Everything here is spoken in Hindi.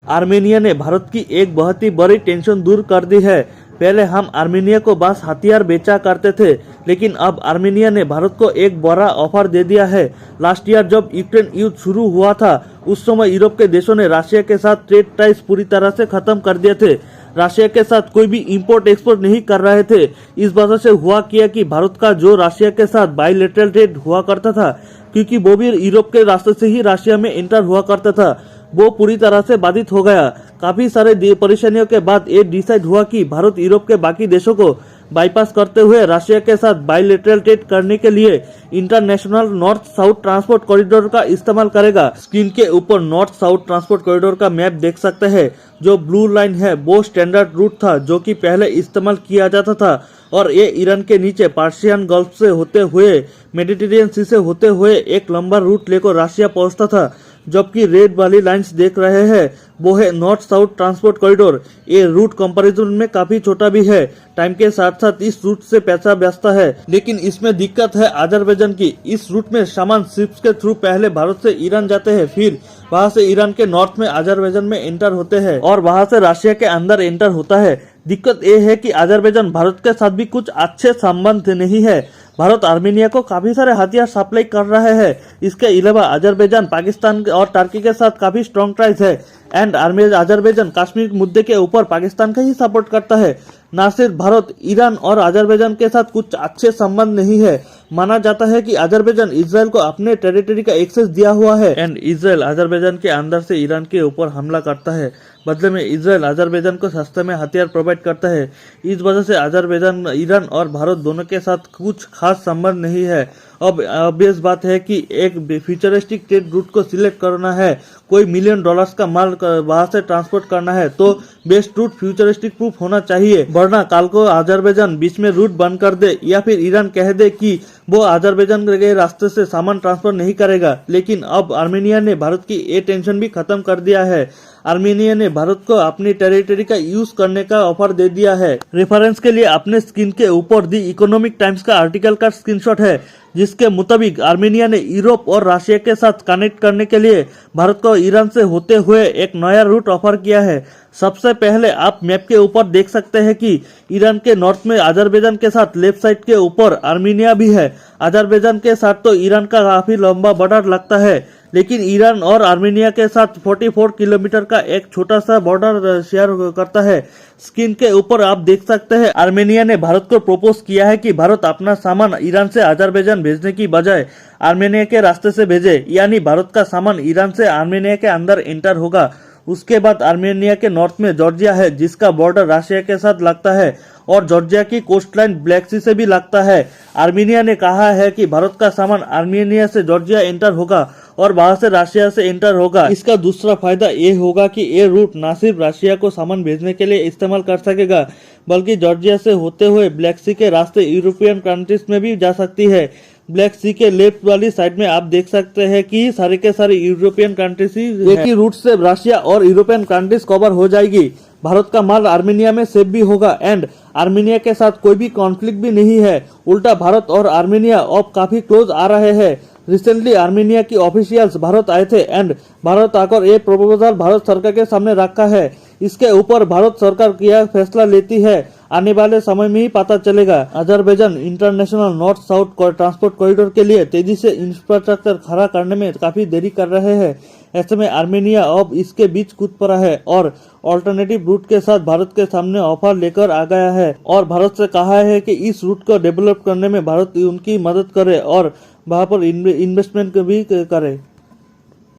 आर्मेनिया ने भारत की एक बहुत ही बड़ी टेंशन दूर कर दी है। पहले हम आर्मेनिया को बस हथियार बेचा करते थे, लेकिन अब आर्मेनिया ने भारत को एक बड़ा ऑफर दे दिया है। लास्ट ईयर जब यूक्रेन युद्ध शुरू हुआ था, उस समय यूरोप के देशों ने रशिया के साथ ट्रेड टाइज पूरी तरह से खत्म कर दिए थे। रशिया के साथ कोई भी इंपोर्ट एक्सपोर्ट नहीं कर रहे थे। इस वजह से हुआ क्या कि भारत का जो रशिया के साथ बायलैटरल ट्रेड हुआ करता था, क्योंकि वो भी यूरोप के रास्ते से ही रशिया में एंटर हुआ करता था, वो पूरी तरह से बाधित हो गया। काफी सारे परेशानियों के बाद ये डिसाइड हुआ कि भारत यूरोप के बाकी देशों को बाईपास करते हुए रशिया के साथ बायलैटरल ट्रेड करने के लिए international north south transport corridor का इस्तेमाल करेगा। स्क्रीन के ऊपर नॉर्थ साउथ ट्रांसपोर्ट कॉरिडोर का मैप देख सकते हैं। जो ब्लू लाइन है वो स्टैंडर्ड रूट था जो कि पहले इस्तेमाल किया जाता था, और ये ईरान के नीचे पर्शियन गल्फ से होते हुए मेडिटेरियन सी से होते हुए एक लंबा रूट लेकर रशिया पहुंचता था। जबकि रेड वाली लाइंस देख रहे हैं वो है नॉर्थ साउथ ट्रांसपोर्ट कॉरिडोर। ये रूट कंपैरिजन में काफी छोटा भी है। टाइम के साथ साथ इस रूट से पैसा बचता है, लेकिन इसमें दिक्कत है अजरबैजान की। इस रूट में सामान शिप्स के थ्रू पहले भारत से ईरान जाते हैं, फिर वहां से ईरान के नॉर्थ में अजरबैजान में एंटर होते हैं और वहां से रशिया के अंदर एंटर होता है। दिक्कत ये है कि अजरबैजान भारत के साथ भी कुछ अच्छे संबंध नहीं है। भारत आर्मेनिया को काफी सारे हथियार सप्लाई कर रहे हैं। इसके अलावा अजरबैजान पाकिस्तान और टर्की के साथ काफी स्ट्रॉन्ग टाइज है, एंड अजरबैजान कश्मीर मुद्दे के ऊपर पाकिस्तान का ही सपोर्ट करता है। न सिर्फ भारत, ईरान और अजरबैजान के साथ कुछ अच्छे संबंध नहीं है। माना जाता है कि अजरबैजान इजराइल को अपने टेरिटरी का एक्सेस दिया हुआ है, एंड इजराइल अजरबैजान के अंदर से ईरान के ऊपर हमला करता है। बदले में इजराइल अजरबैजान को सस्ते में हथियार प्रोवाइड करता है। इस वजह से अजरबैजान, ईरान और भारत दोनों के साथ कुछ खास संबंध नहीं है। अब ऑब्वियस बात है कि एक फ्यूचरिस्टिक ट्रेड रूट को सिलेक्ट करना है, कोई $1 मिलियन का माल वहां से ट्रांसपोर्ट करना है, तो बेस्ट रूट फ्यूचरिस्टिक प्रूफ होना चाहिए। वरना कल को अजरबैजान बीच में रूट बंद कर दे या फिर ईरान कह दे कि वो अजरबैजान के रास्ते से सामान ट्रांसफर नहीं करेगा। लेकिन अब आर्मेनिया ने भारत की ये टेंशन भी खत्म कर दिया है। आर्मेनिया ने भारत को अपनी टेरिटरी का यूज करने का ऑफर दे दिया है। रेफरेंस के लिए अपने स्क्रीन के ऊपर दी इकोनॉमिक टाइम्स का आर्टिकल का स्क्रीनशॉट है, जिसके मुताबिक आर्मेनिया ने यूरोप और रशिया के साथ कनेक्ट करने के लिए भारत को ईरान से होते हुए एक नया रूट ऑफर किया है। सबसे पहले आप मैप के ऊपर देख सकते हैं कि ईरान के नॉर्थ में अजरबैजान के साथ लेफ्ट साइड के ऊपर आर्मेनिया भी है। अजरबैजान के साथ तो ईरान का काफी लंबा बॉर्डर लगता है, लेकिन ईरान और आर्मेनिया के साथ 44 किलोमीटर का एक छोटा सा बॉर्डर शेयर करता है। स्क्रीन के ऊपर आप देख सकते हैं आर्मेनिया ने भारत को प्रपोज किया है कि भारत अपना सामान ईरान से अजरबैजान भेजने की बजाय आर्मेनिया के रास्ते से भेजे, यानी भारत का सामान ईरान से आर्मेनिया के अंदर एंटर होगा। उसके बाद आर्मेनिया के नॉर्थ में जॉर्जिया है, जिसका बॉर्डर रशिया के साथ लगता है, और जॉर्जिया की कोस्टलाइन ब्लैक सी से भी लगता है। आर्मेनिया ने कहा है कि भारत का सामान आर्मेनिया से जॉर्जिया एंटर होगा और वहां से रशिया से एंटर होगा। इसका दूसरा फायदा ये होगा कि ये रूट न सिर्फ रशिया को सामान भेजने के लिए इस्तेमाल कर सकेगा, बल्कि जॉर्जिया से होते हुए ब्लैक सी के रास्ते यूरोपियन कंट्रीज में भी जा सकती है। ब्लैक सी के लेफ्ट वाली साइड में आप देख सकते हैं कि सारे के सारे यूरोपियन कंट्रीज ही एक ही रूट से रशिया और यूरोपियन कंट्रीज कवर हो जाएगी। भारत का माल आर्मेनिया में सेफ भी होगा, एंड आर्मेनिया के साथ कोई भी कॉन्फ्लिक्ट भी नहीं है। उल्टा भारत और आर्मेनिया अब काफी क्लोज आ रहे हैं। रिसेंटली आर्मेनिया की ऑफिशियल्स भारत आए थे, एंड भारत आकर ये प्रपोजल भारत सरकार के सामने रखा है। इसके ऊपर भारत सरकार क्या फैसला लेती है आने वाले समय में ही पता चलेगा। Azerbaijan international north south transport corridor के लिए तेजी से इंफ्रास्ट्रक्चर खड़ा करने में काफी देरी कर रहे हैं। ऐसे में आर्मेनिया अब इसके बीच कूद पड़ा है और ऑल्टरनेटिव रूट के साथ भारत के सामने ऑफर लेकर आ गया है, और भारत से कहा है कि इस रूट को डेवलप करने में भारत उनकी मदद करे और वहां पर इन्वेस्टमेंट भी करे।